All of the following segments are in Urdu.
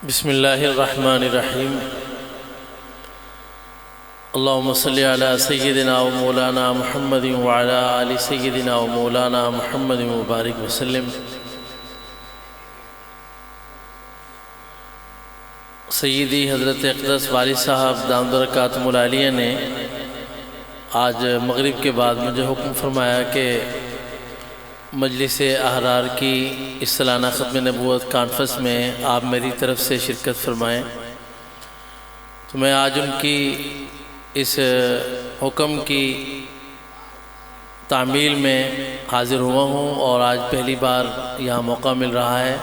بسم اللہ الرحمن الرحیم اللہم صلی علی سیدنا و مولانا محمد وعلی آل سیدنا و مولانا محمد مبارک وسلم۔ سیدی حضرت اقدس والد صاحب دامت برکاتہم العالیہ نے آج مغرب کے بعد مجھے حکم فرمایا کہ مجلس احرار کی اس سالانہ ختم نبوت کانفرنس میں آپ میری طرف سے شرکت فرمائیں، تو میں آج ان کی اس حکم کی تعمیل میں حاضر ہوا ہوں اور آج پہلی بار یہاں موقع مل رہا ہے۔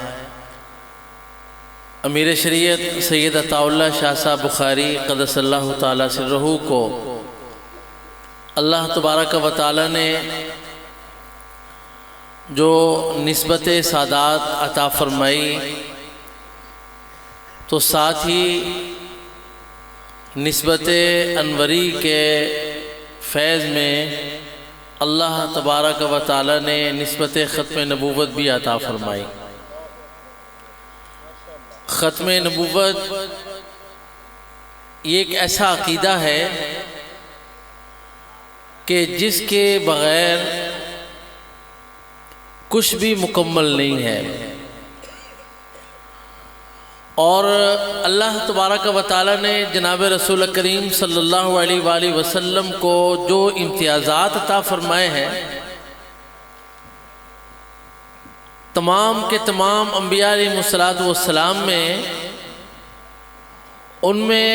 امیر شریعت سید عطاء اللہ شاہ صاحب بخاری قدس اللہ تعالیٰ سرہ کو اللہ تبارک و تعالیٰ نے جو نسبت سعادت عطا فرمائی، تو ساتھ ہی نسبت انوری کے فیض میں اللہ تبارک و تعالیٰ نے نسبت ختم نبوت بھی عطا فرمائی۔ ختم نبوت یہ ایک ایسا عقیدہ ہے کہ جس کے بغیر کچھ بھی مکمل نہیں ہے، اور اللہ تبارک و تعالیٰ نے جناب رسول کریم صلی اللہ علیہ وآلہ وسلم کو جو امتیازات عطا فرمائے ہیں، تمام کے تمام انبیاء علیہ السلام میں ان میں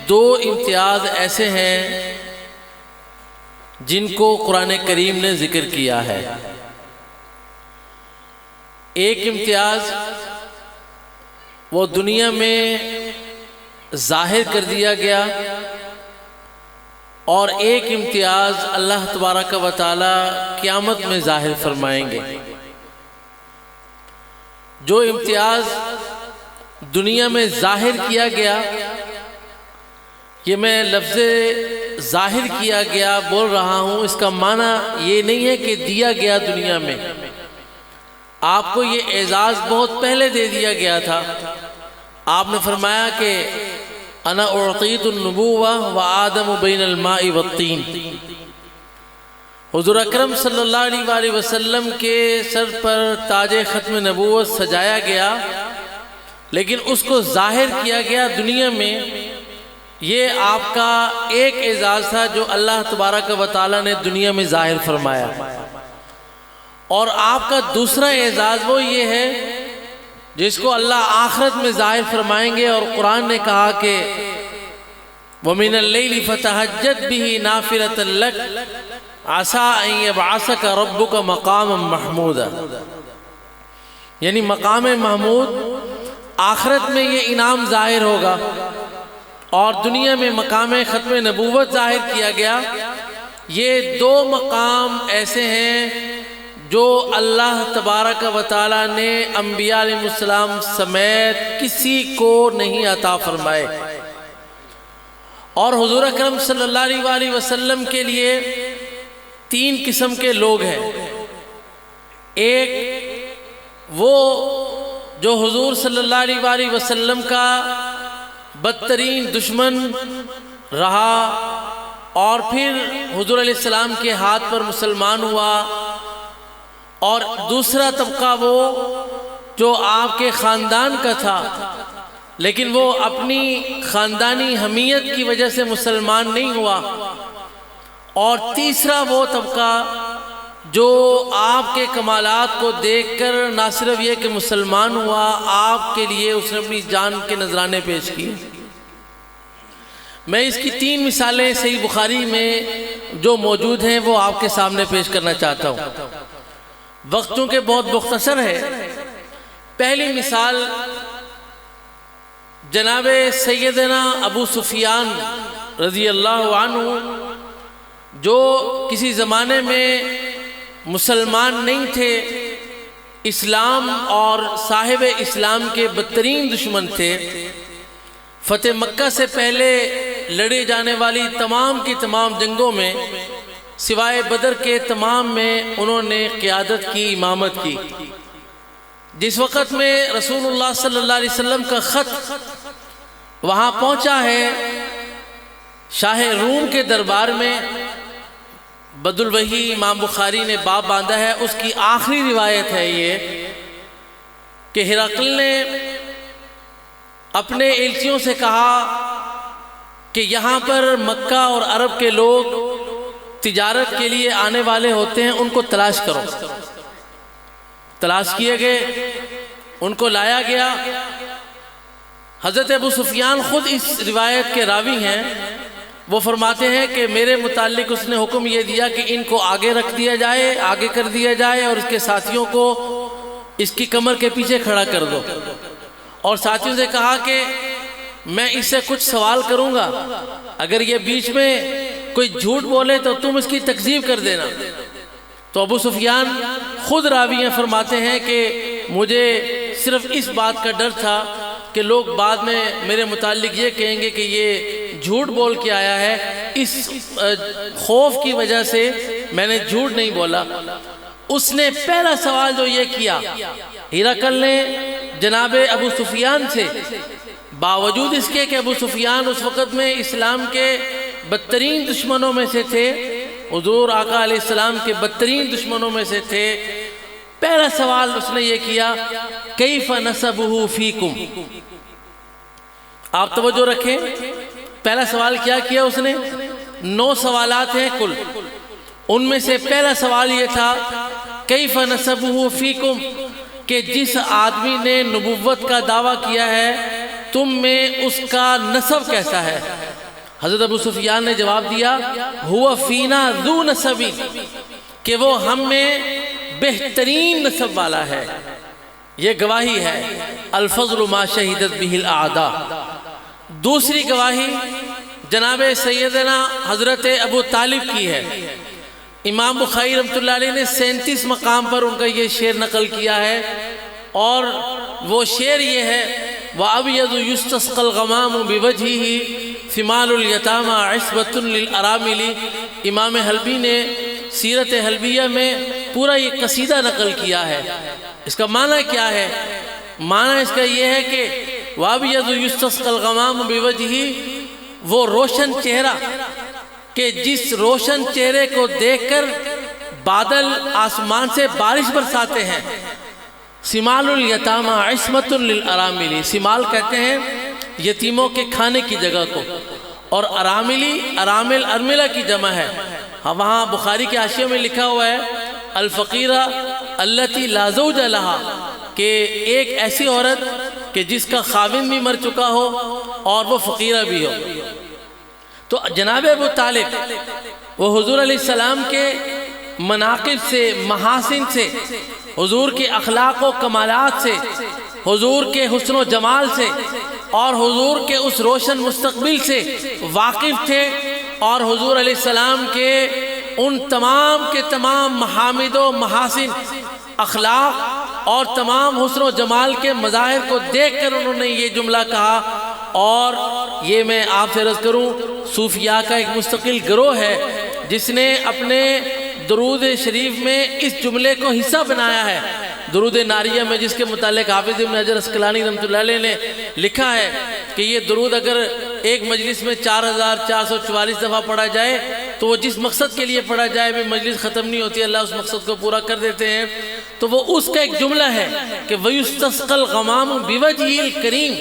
دو امتیاز ایسے ہیں جن کو قرآن کریم نے ذکر کیا ہے۔ ایک امتیاز وہ دنیا میں ظاہر کر دیا گیا، اور ایک امتیاز اللہ تبارک و تعالی قیامت میں ظاہر فرمائیں گے۔ جو امتیاز دنیا میں ظاہر کیا گیا، یہ میں لفظ ظاہر کیا گیا بول رہا ہوں، اس کا معنی یہ نہیں ہے کہ دیا گیا دنیا میں، آپ کو یہ اعزاز بہت پہلے دے دیا گیا تھا۔ آپ نے فرمایا کہ انا اعطیت النبوہ وآدم بین الماء والطین۔ حضور اکرم صلی اللہ علیہ وآلہ وسلم کے سر پر تاج ختم نبوت سجایا گیا، لیکن اس کو ظاہر کیا گیا دنیا میں۔ یہ آپ کا ایک اعزاز تھا جو اللہ تبارک و تعالیٰ نے دنیا میں ظاہر فرمایا، اور آپ کا دوسرا اعزاز وہ یہ ہے جس کو اللہ آخرت میں ظاہر فرمائیں گے، اور قرآن نے کہا کہ وَمِنَ اللَّيْلِ فَتَهَجَّدْ بِهِ نَافِلَةً لَكَ عَسَىٰ أَن يَبْعَثَكَ رَبُّكَ مَقَامًا مَحْمُودًا، یعنی مقام محمود آخرت میں یہ انعام ظاہر ہوگا، اور دنیا میں مقام ختم نبوت ظاہر کیا گیا۔ یہ دو مقام ایسے ہیں جو اللہ تبارک و تعالیٰ نے انبیاء علیہ السلام سمیت کسی کو نہیں عطا فرمائے، اور حضور اکرم صلی اللہ علیہ وآلہ وسلم کے لیے تین قسم کے لوگ ہیں۔ ایک وہ جو حضور صلی اللہ علیہ وآلہ وسلم کا بدترین دشمن رہا، اور پھر حضور علیہ السلام کے ہاتھ پر مسلمان ہوا، اور دوسرا طبقہ وہ جو آپ کے خاندان کا تھا لیکن وہ اپنی خاندانی حمیت کی وجہ سے مسلمان نہیں ہوا، اور تیسرا وہ طبقہ جو آپ کے کمالات کو دیکھ کر نہ صرف یہ کہ مسلمان ہوا، آپ کے لیے اس نے اپنی جان کے نذرانے پیش کیے۔ میں اس کی تین مثالیں صحیح بخاری میں جو موجود ہیں وہ آپ کے سامنے پیش کرنا چاہتا ہوں، وقت چونکہ بہت مختصر ہے۔ پہلی مثال جناب سیدنا ابو سفیان رضی اللہ عنہ، جو کسی زمانے میں مسلمان نہیں تھے، اسلام اور صاحب اسلام کے بدترین دشمن تھے۔ فتح مکہ سے پہلے لڑے جانے والی تمام کی تمام جنگوں میں سوائے بدر کے تمام میں انہوں نے قیادت کی، امامت کی۔ جس وقت میں رسول اللہ صلی اللہ علیہ وسلم کا خط وہاں پہنچا ہے شاہ روم کے دربار میں، بدء الوحی امام بخاری نے باب باندھا ہے، اس کی آخری روایت ہے یہ کہ ہرقل نے اپنے ایلچیوں سے کہا کہ یہاں پر مکہ اور عرب کے لوگ تجارت کے لیے آنے والے ہوتے ہیں، ان کو تلاش کرو۔ تلاش کیے گئے، ان کو لایا گیا۔ حضرت ابو سفیان خود اس روایت کے راوی ہیں، وہ فرماتے ہیں کہ میرے متعلق اس نے حکم یہ دیا کہ ان کو آگے رکھ دیا جائے، آگے کر دیا جائے، اور اس کے ساتھیوں کو اس کی کمر کے پیچھے کھڑا کر دو، اور ساتھیوں سے کہا کہ میں اس سے کچھ سوال کروں گا، اگر یہ بیچ میں کوئی جھوٹ بولے تو تم اس کی تکذیب کر دینا۔ تو ابو سفیان خود راوی ہیں، فرماتے ہیں کہ مجھے صرف اس بات کا ڈر تھا کہ لوگ بعد میں میرے متعلق یہ کہیں گے کہ یہ جھوٹ بول کے آیا ہے، اس خوف کی وجہ سے میں نے جھوٹ نہیں بولا۔ اس نے پہلا سوال جو یہ کیا، ہرقل نے جناب ابو سفیان سے، باوجود اس کے کہ ابو سفیان اس وقت میں اسلام کے بدترین دشمنوں میں سے تھے، حضور آقا علیہ السلام کے بدترین دشمنوں میں سے تھے، پہلا سوال اس نے یہ کیا، کیف نسبہ فیکم۔ آپ توجہ رکھیں، پہلا سوال کیا کیا اس نے؟ 9 سوالات ہیں کل، ان میں سے پہلا سوال یہ تھا کیف نسبہ فیکم، کہ جس آدمی نے نبوت کا دعویٰ کیا ہے تم میں اس کا نسب کیسا ہے؟ حضرت ابو سفیان نے جواب دیا ہوا فینا ذو نسبی، کہ وہ ہم میں بہترین نسب والا ہے۔ یہ گواہی ہے الفضل ما شہدت بہ الاعداء۔ دوسری گواہی جناب سیدنا حضرت ابو طالب کی ہے۔ امام بخاری رحمۃ اللہ علیہ نے 37 مقام پر ان کا یہ شعر نقل کیا ہے، اور وہ شعر یہ ہے وَأَبْيَضُ يُسْتَسْقَى الْغَمَامُ بِوَجْهِهِ ثِمَالُ الْيَتَامَى عِصْبَةٌ لِلْأَرَامِلِ۔ امام حلبی نے سیرت حلبیہ میں پورا یہ قصیدہ نقل کیا ہے۔ اس کا معنی کیا ہے؟ معنی اس کا یہ ہے کہ وَأَبْيَضُ يُسْتَسْقَى الْغَمَامُ بِوَجْهِهِ، وہ روشن چہرہ کہ جس روشن چہرے کو دیکھ کر بادل آسمان سے بارش برساتے ہیں۔ سمال الیتامى عصمۃ للارامل، سمال کہتے ہیں یتیموں کے کھانے کی جگہ کو، اور اراملی ارامل ارملہ کی جمع ہے۔ وہاں بخاری کے حاشیے میں لکھا ہوا ہے الفقیرہ التی لا زوج لها، کہ ایک ایسی عورت کہ جس کا خاوند بھی مر چکا ہو اور وہ فقیرہ بھی ہو۔ تو جناب ابو طالب وہ حضور علیہ السلام کے مناقب سے، محاسن سے، حضور کے اخلاق و کمالات سے، حضور کے حسن و جمال سے، اور حضور کے اس روشن مستقبل سے واقف تھے، اور حضور علیہ السلام کے ان تمام کے تمام محامد و محاسن، اخلاق اور تمام حسن و جمال کے مظاہر کو دیکھ کر انہوں نے یہ جملہ کہا۔ اور یہ میں آپ سے عرض کروں، صوفیاء کا ایک مستقل گروہ ہے جس نے اپنے درود شریف میں اس جملے کو حصہ بنایا ہے۔ درود ناریہ میں جس کے متعلق حافظ ابن حجر اسقلانی رحمۃ اللہ علیہ نے لکھا ہے کہ یہ درود اگر ایک مجلس میں 4444 دفعہ پڑھا جائے تو وہ جس مقصد کے لیے پڑھا جائے بھی مجلس ختم نہیں ہوتی، اللہ اس مقصد کو پورا کر دیتے ہیں۔ تو وہ اس کا ایک جملہ ہے کہ وَيُسْتَسْقَى الْغَمَامُ بِوَجْهِهِ الْكَرِيمِ،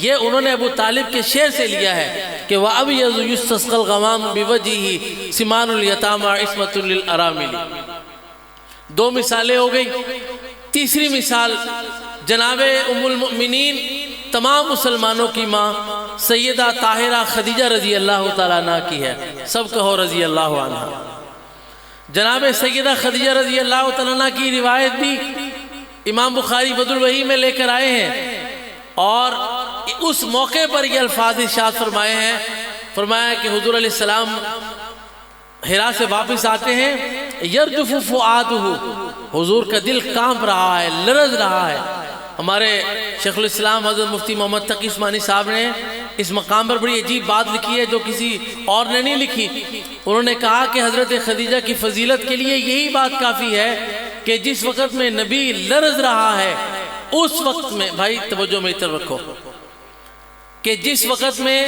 یہ انہوں نے ابو طالب کے شعر سے لیا ہے کہ وَأَبْيَضُ يُسْتَسْقَى الْغَمَامُ بِوَجْهِهِ ثِمَالُ الْيَتَامَى عِصْمَةٌ لِلْأَرَامِلِ۔ 2 مثالیں ہو گئی۔ تیسری مثال جناب ام المؤمنین تمام مسلمانوں کی ماں سیدہ طاہرہ خدیجہ رضی اللہ تعالیٰ عنہ کی ہے، سب کہو رضی اللہ عنہ۔ جناب سیدہ خدیجہ رضی اللہ تعالیٰ عنہ کی روایت بھی امام بخاری بدء الوحی میں لے کر آئے ہیں، اور اس موقع پر یہ الفاظ ارشاد فرمائے ہیں، فرمایا کہ حضور علیہ السلام حرا سے واپس آتے ہیں، یرجف فؤادہ، حضور کا دل کانپ رہا ہے، لرز رہا ہے۔ ہمارے شیخ الاسلام حضرت مفتی محمد تقی عثمانی صاحب نے اس مقام پر بڑی عجیب بات لکھی ہے جو کسی اور نے نہیں لکھی۔ انہوں نے کہا کہ حضرت خدیجہ کی فضیلت کے لیے یہی بات کافی ہے کہ جس وقت میں نبی لرز رہا ہے اس وقت میں بھائی توجہ میری طرف رکھو کہ جس وقت میں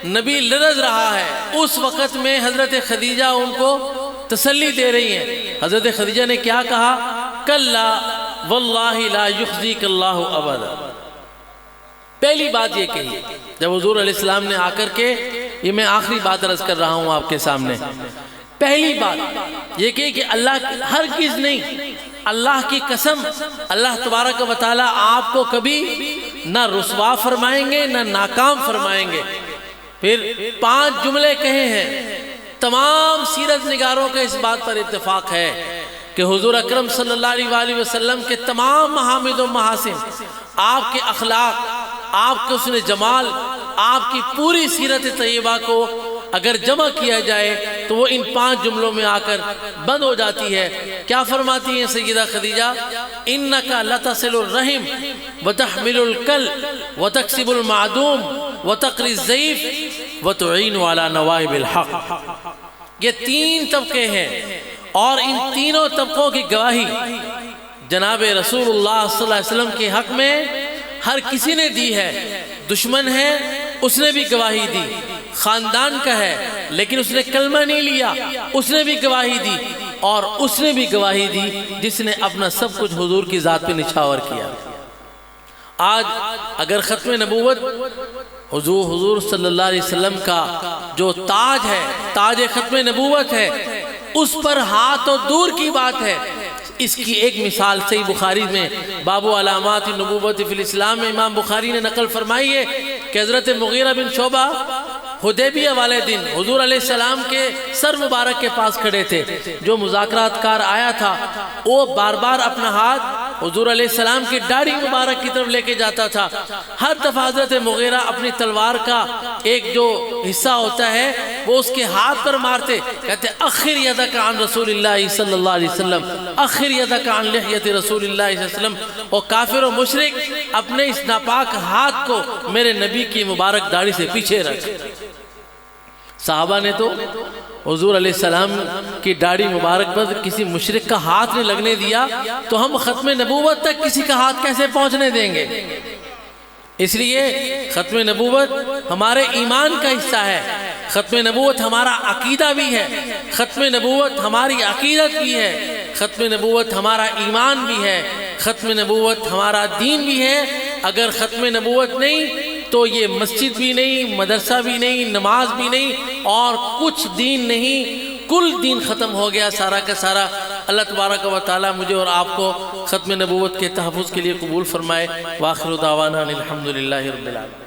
نبی لرز رہا ہے اس وقت میں حضرت خدیجہ ان کو تسلی دے رہی ہیں. حضرت خدیجہ نے کیا کہا؟ کلا واللہ لا یخزیک اللہ ابدا. پہلی بات یہ کہی جب حضور علیہ السلام نے آ کر کے، یہ میں آخری بات عرض کر رہا ہوں آپ کے سامنے، پہلی بات یہ کہی کہ اللہ ہرگز نہیں، اللہ کی قسم اللہ تبارک و تعالی آپ کو کبھی نہ رسوا فرمائیں گے نہ ناکام فرمائیں گے. پھر 5 جملے کہے ہیں. تمام سیرت نگاروں کا اس بات پر اتفاق ہے کہ حضور اکرم صلی اللہ علیہ وآلہ وسلم کے تمام محامد و محاسن، آپ کے اخلاق، آپ کے حسن جمال، آپ کی پوری سیرت طیبہ کو اگر جمع کیا جائے تو وہ ان 5 جملوں میں آ کر بند ہو جاتی ہے. کیا فرماتی ہیں سیدہ خدیجہ؟ اِنَّكَ لَتَصِلُ الرَّحِمِ وَتَحْمِلُ الْكَلْبَ وَتَكْسِبُ الْمَعْدُومَ وَتَقْرِي الضَّيْفَ وَتُعِينُ عَلَى نَوَائِبِ الْحَقِّ. یہ 3 طبقے ہیں اور ان تینوں طبقوں کی گواہی جناب رسول اللہ صلی اللہ علیہ وسلم کے حق میں ہر کسی نے دی ہے. دشمن ہے اس نے بھی گواہی دی، خاندان کا ہے لیکن اس نے کلمہ نہیں لیا، اس نے بھی گواہی دی، اور اس نے بھی گواہی دی جس نے اپنا سب کچھ حضور کی ذات پہ نچھاور کیا. آج اگر ختم نبوت حضور صلی اللہ علیہ وسلم کا جو تاج ہے، تاج ختم نبوت ہے، اس پر ہاتھ و دور کی بات ہے. اس کی ایک مثال صحیح بخاری میں باب علامات النبوت فی الاسلام میں امام بخاری نے نقل فرمائی ہے کہ حضرت مغیرہ بن شعبہ حدیبیہ والے دن حضور علیہ السلام کے سر مبارک کے پاس کھڑے تھے. جو مذاکرات کار آیا تھا وہ بار بار اپنا ہاتھ حضور علیہ السلام کی داڑھی مبارک کی طرف لے کے جاتا تھا. ہر دفعہ حضرت مغیرہ اپنی تلوار کا ایک جو حصہ ہوتا ہے وہ اس کے ہاتھ پر مارتے، کہتے اخر یدک عن رسول اللہ صلی اللہ علیہ وسلم، اخر یدک عن لحیت رسول اللہ صلی اللہ علیہ وسلم. اور کافر و مشرک اپنے اس ناپاک ہاتھ کو میرے نبی کی مبارک داڑھی سے پیچھے رکھ. صحابہ نے تو حضور علیہ السلام کی داڑھی مبارک پر کسی مشرک کا ہاتھ نہیں لگنے دیا، تو ہم ختم نبوت تک کسی کا ہاتھ کیسے پہنچنے دیں گے؟ اس لیے ختم نبوت ہمارے ایمان کا حصہ ہے، ختم نبوت ہمارا عقیدہ بھی ہے، ختم نبوت ہماری عقیدت بھی ہے، ختم نبوت ہمارا ایمان بھی ہے، ختم نبوت ہمارا دین بھی ہے. اگر ختم نبوت نہیں تو یہ مسجد بھی نہیں، مدرسہ بھی نہیں، نماز بھی نہیں، اور کچھ دین نہیں، کل دین ختم ہو گیا سارا کا سارا. اللہ تبارک و تعالی مجھے اور آپ کو ختم نبوت کے تحفظ کے لیے قبول فرمائے. وآخر دعوانا الحمدللہ رب العالمین.